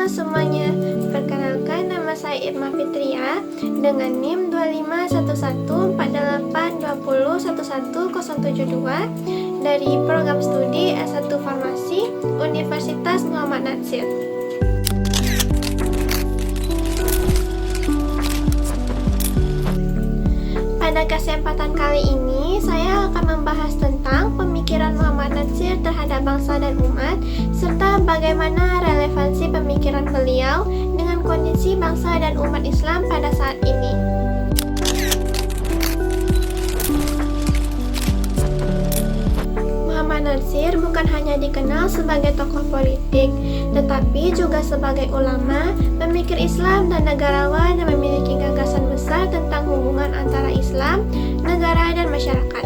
Halo semuanya, perkenalkan nama saya Irma Fitria dengan NIM 25114820111072 dari program studi S1 Farmasi Universitas Muhammad Natsir. Pada kesempatan kali ini, saya akan membahas tentang pemikiran Muhammad Natsir terhadap bangsa dan umat, serta bagaimana relevansi pemikiran beliau dengan kondisi bangsa dan umat Islam pada saat ini. Muhammad Natsir bukan hanya dikenal sebagai tokoh politik, tetapi juga sebagai ulama, pemikir Islam dan negarawan yang memiliki gagasan besar tentang hubungan antara Islam, negara, dan masyarakat.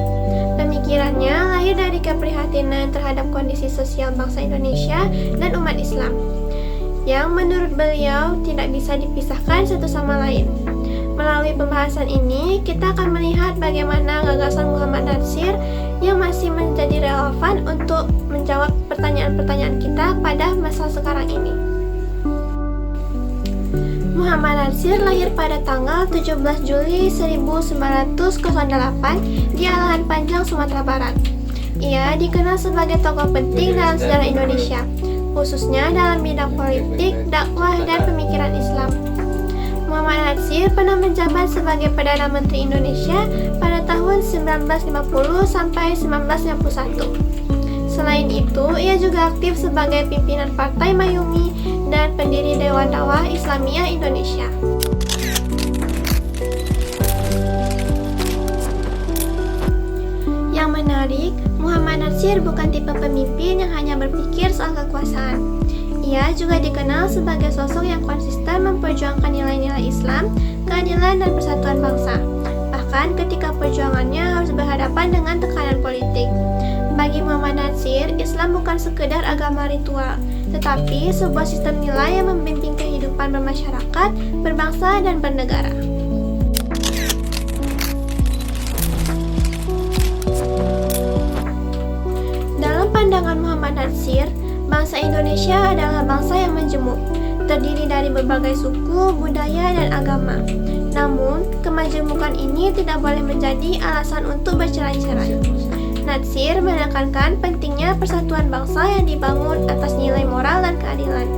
Pemikirannya lahir dari keprihatinan terhadap kondisi sosial bangsa Indonesia dan umat Islam, yang menurut beliau tidak bisa dipisahkan satu sama lain. Melalui pembahasan ini, kita akan melihat bagaimana gagasan Muhammad Natsir yang masih menjadi relevan untuk menjawab pertanyaan-pertanyaan kita pada masa sekarang ini. Muhammad Natsir lahir pada tanggal 17 Juli 1908 di Alahan Panjang, Sumatera Barat. Ia dikenal sebagai tokoh penting dalam sejarah Indonesia, khususnya dalam bidang politik, dakwah, dan pemikiran Islam. Muhammad Natsir pernah menjabat sebagai Perdana Menteri Indonesia pada tahun 1950 sampai 1951. Selain itu, ia juga aktif sebagai pimpinan Partai Masyumi dan pendiri Dewan Dakwah Islamiyah Indonesia. Yang menarik, Muhammad Natsir bukan tipe pemimpin yang hanya berpikir soal kekuasaan. Ia juga dikenal sebagai sosok yang konsisten memperjuangkan nilai-nilai Islam, keadilan, dan persatuan bangsa. Bahkan ketika perjuangannya harus berhadapan dengan tekanan politik. Bagi Muhammad Natsir, Islam bukan sekedar agama ritual, tetapi sebuah sistem nilai yang membimbing kehidupan bermasyarakat, berbangsa, dan bernegara. Dalam pandangan Muhammad Natsir, bangsa Indonesia adalah bangsa yang majemuk, terdiri dari berbagai suku, budaya, dan agama. Namun, kemajemukan ini tidak boleh menjadi alasan untuk bercerai-cerai. Natsir menekankan pentingnya persatuan bangsa yang dibangun atas nilai moral dan keadilan.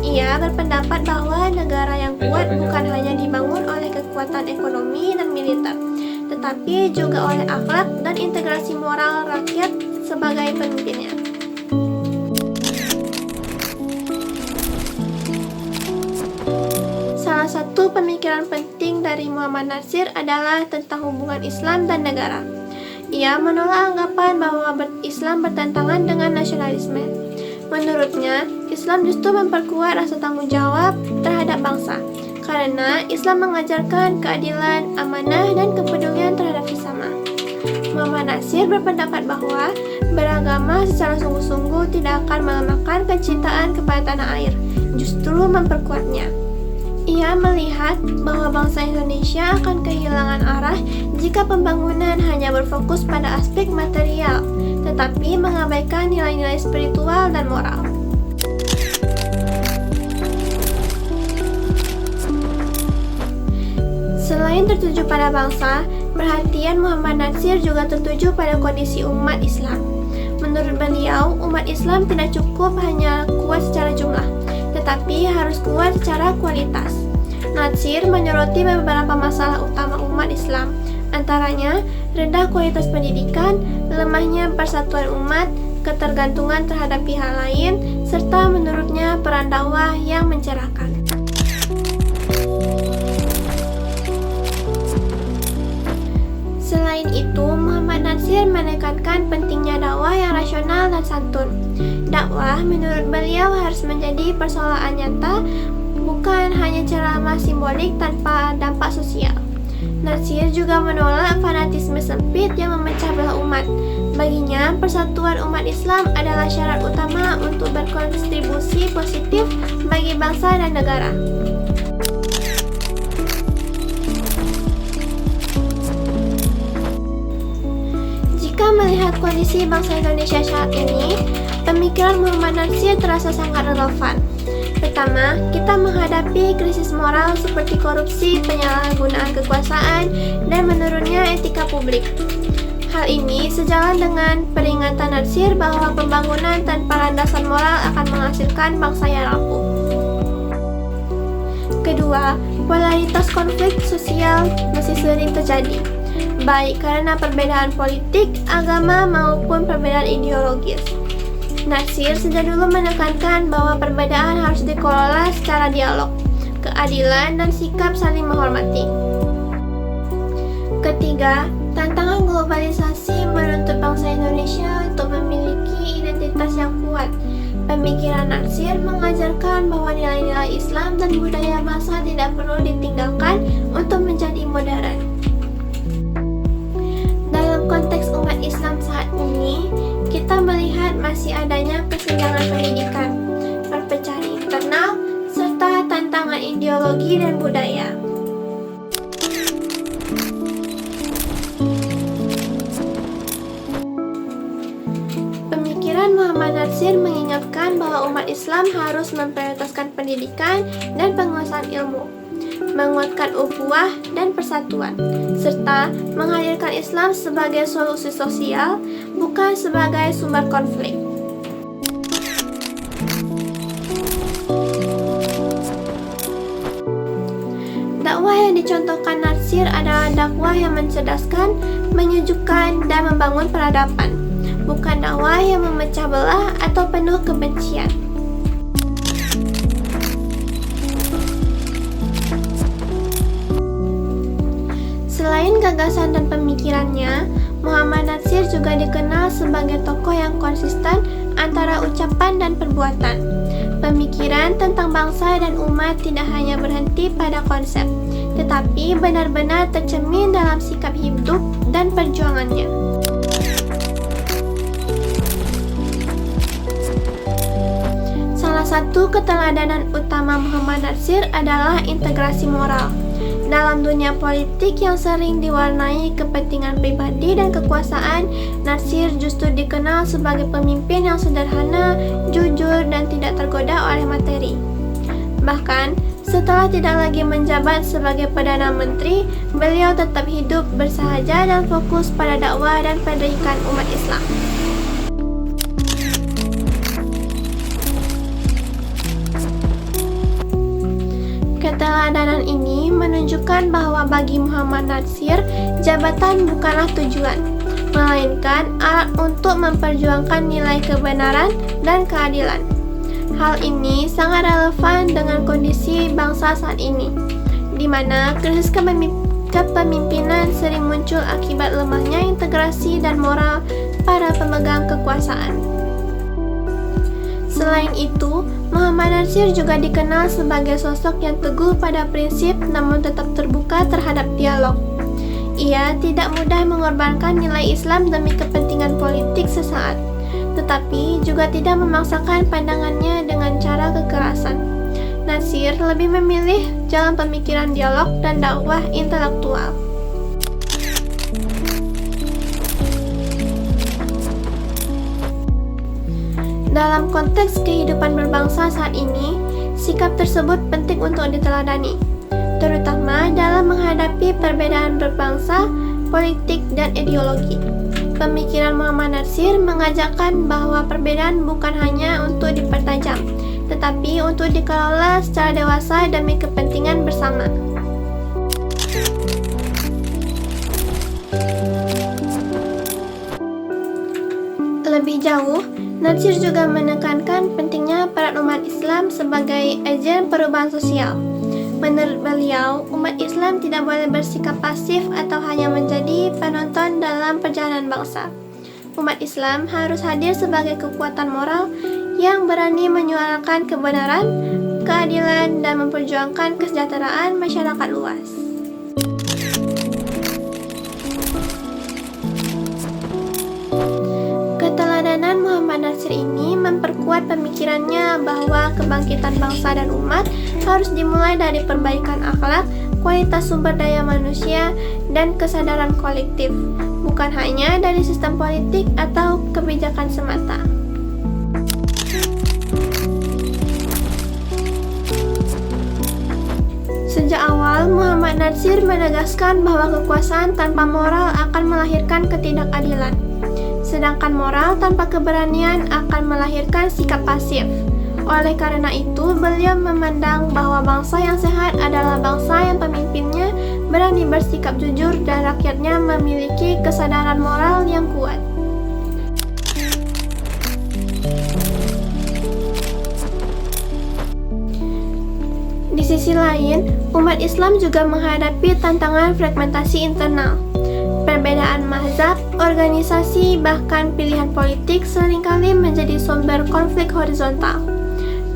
Ia berpendapat bahwa negara yang kuat bukan hanya dibangun oleh kekuatan ekonomi dan militer, tetapi juga oleh akhlak dan integrasi moral rakyat sebagai pemimpinnya. Salah satu pemikiran penting dari Muhammad Natsir adalah tentang hubungan Islam dan negara. Ia menolak anggapan bahwa Islam bertentangan dengan nasionalisme. Menurutnya, Islam justru memperkuat rasa tanggung jawab terhadap bangsa, karena Islam mengajarkan keadilan, amanah, dan kepedulian terhadap sesama. Muhammad Natsir berpendapat bahwa beragama secara sungguh-sungguh tidak akan melemahkan kecintaan kepada tanah air, justru memperkuatnya. Ia melihat bahwa bangsa Indonesia akan kehilangan arah jika pembangunan hanya berfokus pada aspek material, tetapi mengabaikan nilai-nilai spiritual dan moral. Selain tertuju pada bangsa, perhatian Muhammad Natsir juga tertuju pada kondisi umat Islam. Menurut beliau, umat Islam tidak cukup hanya kuat secara jumlah, tetapi harus kuat secara kualitas. Natsir menyoroti beberapa masalah utama umat Islam, antaranya rendah kualitas pendidikan, lemahnya persatuan umat, ketergantungan terhadap pihak lain, serta menurutnya peran dakwah yang mencerahkan. Selain itu, Muhammad Natsir menekankan pentingnya dakwah yang rasional dan santun. Dakwah menurut beliau harus menjadi persoalan nyata, bukan hanya ceramah simbolik tanpa dampak sosial. Natsir juga menolak fanatisme sempit yang memecah belah umat. Baginya, persatuan umat Islam adalah syarat utama untuk berkontribusi positif bagi bangsa dan negara. Jika melihat kondisi bangsa Indonesia saat ini, pemikiran Muhammad Natsir terasa sangat relevan. Pertama, kita menghadapi krisis moral seperti korupsi, penyalahgunaan kekuasaan, dan menurunnya etika publik. Hal ini sejalan dengan peringatan Natsir bahwa pembangunan tanpa landasan moral akan menghasilkan bangsa yang rapuh. Kedua, polaritas konflik sosial masih sering terjadi, baik karena perbedaan politik, agama, maupun perbedaan ideologis. Natsir sejak dulu menekankan bahwa perbedaan harus dikelola secara dialog, keadilan, dan sikap saling menghormati. Ketiga, tantangan globalisasi menuntut bangsa Indonesia untuk memiliki identitas yang kuat. Pemikiran Natsir mengajarkan bahwa nilai-nilai Islam dan budaya bangsa tidak perlu ditinggalkan untuk menjadi modern. Dalam konteks umat Islam saat ini, kita melihat masih adanya kesenjangan pendidikan, perpecahan internal, serta tantangan ideologi dan budaya. Pemikiran Muhammad Natsir mengingatkan bahwa umat Islam harus memprioritaskan pendidikan dan penguasaan ilmu, menguatkan ukhuwah dan persatuan, serta menghadirkan Islam sebagai solusi sosial, bukan sebagai sumber konflik. Dakwah yang dicontohkan Natsir adalah dakwah yang mencerdaskan, menyejukkan, dan membangun peradaban, bukan dakwah yang memecah belah atau penuh kebencian. Selain gagasan dan pemikirannya, Muhammad Natsir juga dikenal sebagai tokoh yang konsisten antara ucapan dan perbuatan. Pemikiran tentang bangsa dan umat tidak hanya berhenti pada konsep, tetapi benar-benar tercermin dalam sikap hidup dan perjuangannya. Salah satu keteladanan utama Muhammad Natsir adalah integrasi moral. Dalam dunia politik yang sering diwarnai kepentingan pribadi dan kekuasaan, Natsir justru dikenal sebagai pemimpin yang sederhana, jujur, dan tidak tergoda oleh materi. Bahkan, setelah tidak lagi menjabat sebagai Perdana Menteri, beliau tetap hidup bersahaja dan fokus pada dakwah dan pendidikan umat Islam. Keteladanan ini menunjukkan bahwa bagi Muhammad Natsir, jabatan bukanlah tujuan, melainkan alat untuk memperjuangkan nilai kebenaran dan keadilan. Hal ini sangat relevan dengan kondisi bangsa saat ini, di mana krisis kepemimpinan sering muncul akibat lemahnya integrasi dan moral para pemegang kekuasaan. Selain itu, Muhammad Natsir juga dikenal sebagai sosok yang teguh pada prinsip namun tetap terbuka terhadap dialog. Ia tidak mudah mengorbankan nilai Islam demi kepentingan politik sesaat, tetapi juga tidak memaksakan pandangannya dengan cara kekerasan. Natsir lebih memilih jalan pemikiran dialog dan dakwah intelektual. Dalam konteks kehidupan berbangsa saat ini, sikap tersebut penting untuk diteladani, terutama dalam menghadapi perbedaan berbangsa, politik, dan ideologi. Pemikiran Muhammad Natsir mengajarkan bahwa perbedaan bukan hanya untuk dipertajam, tetapi untuk dikelola secara dewasa demi kepentingan bersama. Lebih jauh, Natsir juga menekankan pentingnya peran umat Islam sebagai agen perubahan sosial. Menurut beliau, umat Islam tidak boleh bersikap pasif atau hanya menjadi penonton dalam perjalanan bangsa. Umat Islam harus hadir sebagai kekuatan moral yang berani menyuarakan kebenaran, keadilan, dan memperjuangkan kesejahteraan masyarakat luas. Keteladanan Muhammad Natsir ini memperkuat pemikirannya bahwa kebangkitan bangsa dan umat harus dimulai dari perbaikan akhlak, kualitas sumber daya manusia, dan kesadaran kolektif, bukan hanya dari sistem politik atau kebijakan semata. Muhammad Natsir menegaskan bahwa kekuasaan tanpa moral akan melahirkan ketidakadilan, sedangkan moral tanpa keberanian akan melahirkan sikap pasif. Oleh karena itu, beliau memandang bahwa bangsa yang sehat adalah bangsa yang pemimpinnya berani bersikap jujur dan rakyatnya memiliki kesadaran moral yang kuat. Di sisi lain, umat Islam juga menghadapi tantangan fragmentasi internal. Perbedaan mazhab, organisasi, bahkan pilihan politik seringkali menjadi sumber konflik horizontal.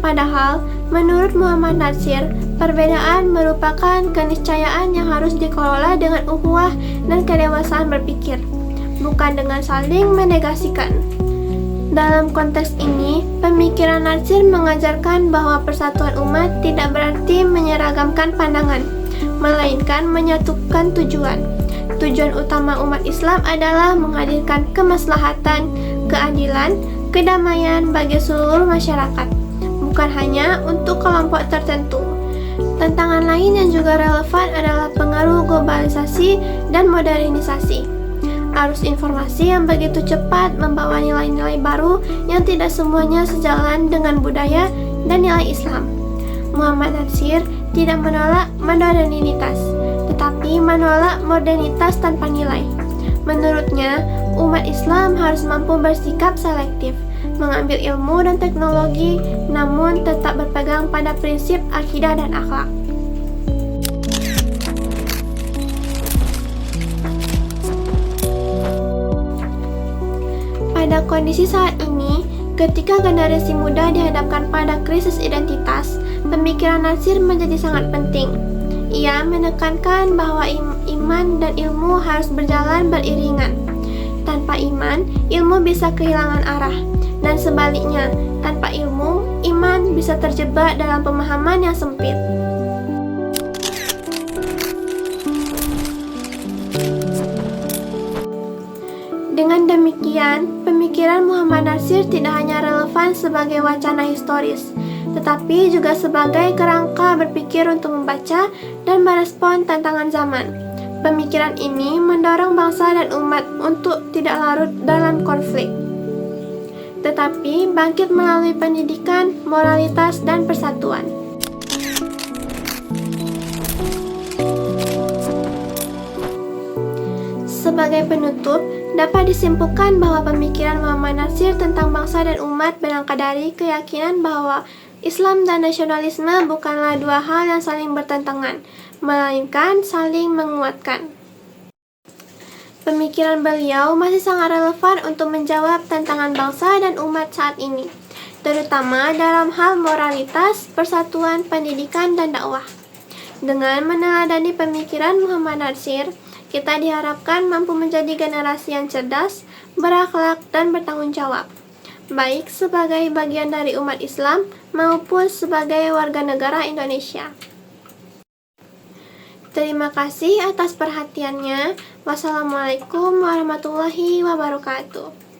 Padahal, menurut Muhammad Natsir, perbedaan merupakan keniscayaan yang harus dikelola dengan ukhuwah dan kedewasaan berpikir, bukan dengan saling menegasikan. Dalam konteks ini, pemikiran Natsir mengajarkan bahwa persatuan umat tidak berarti menyeragamkan pandangan, melainkan menyatukan tujuan. Tujuan utama umat Islam adalah menghadirkan kemaslahatan, keadilan, kedamaian bagi seluruh masyarakat, bukan hanya untuk kelompok tertentu. Tantangan lain yang juga relevan adalah pengaruh globalisasi dan modernisasi. Arus informasi yang begitu cepat membawa nilai-nilai baru yang tidak semuanya sejalan dengan budaya dan nilai Islam. Muhammad Natsir tidak menolak modernitas, tetapi menolak modernitas tanpa nilai. Menurutnya, umat Islam harus mampu bersikap selektif, mengambil ilmu dan teknologi, namun tetap berpegang pada prinsip akidah dan akhlak. Pada kondisi saat ini, ketika generasi muda dihadapkan pada krisis identitas, pemikiran Natsir menjadi sangat penting. Ia menekankan bahwa iman dan ilmu harus berjalan beriringan. Tanpa iman, ilmu bisa kehilangan arah, dan sebaliknya, tanpa ilmu, iman bisa terjebak dalam pemahaman yang sempit. Dengan demikian, pemikiran Muhammad Natsir tidak hanya relevan sebagai wacana historis, tetapi juga sebagai kerangka berpikir untuk membaca dan merespon tantangan zaman. Pemikiran ini mendorong bangsa dan umat untuk tidak larut dalam konflik, tetapi bangkit melalui pendidikan, moralitas, dan persatuan. Sebagai penutup, dapat disimpulkan bahwa pemikiran Muhammad Natsir tentang bangsa dan umat berangkat dari keyakinan bahwa Islam dan nasionalisme bukanlah dua hal yang saling bertentangan, melainkan saling menguatkan. Pemikiran beliau masih sangat relevan untuk menjawab tantangan bangsa dan umat saat ini, terutama dalam hal moralitas, persatuan, pendidikan, dan dakwah. Dengan meneladani pemikiran Muhammad Natsir, kita diharapkan mampu menjadi generasi yang cerdas, berakhlak, dan bertanggung jawab, baik sebagai bagian dari umat Islam maupun sebagai warga negara Indonesia. Terima kasih atas perhatiannya. Wassalamualaikum warahmatullahi wabarakatuh.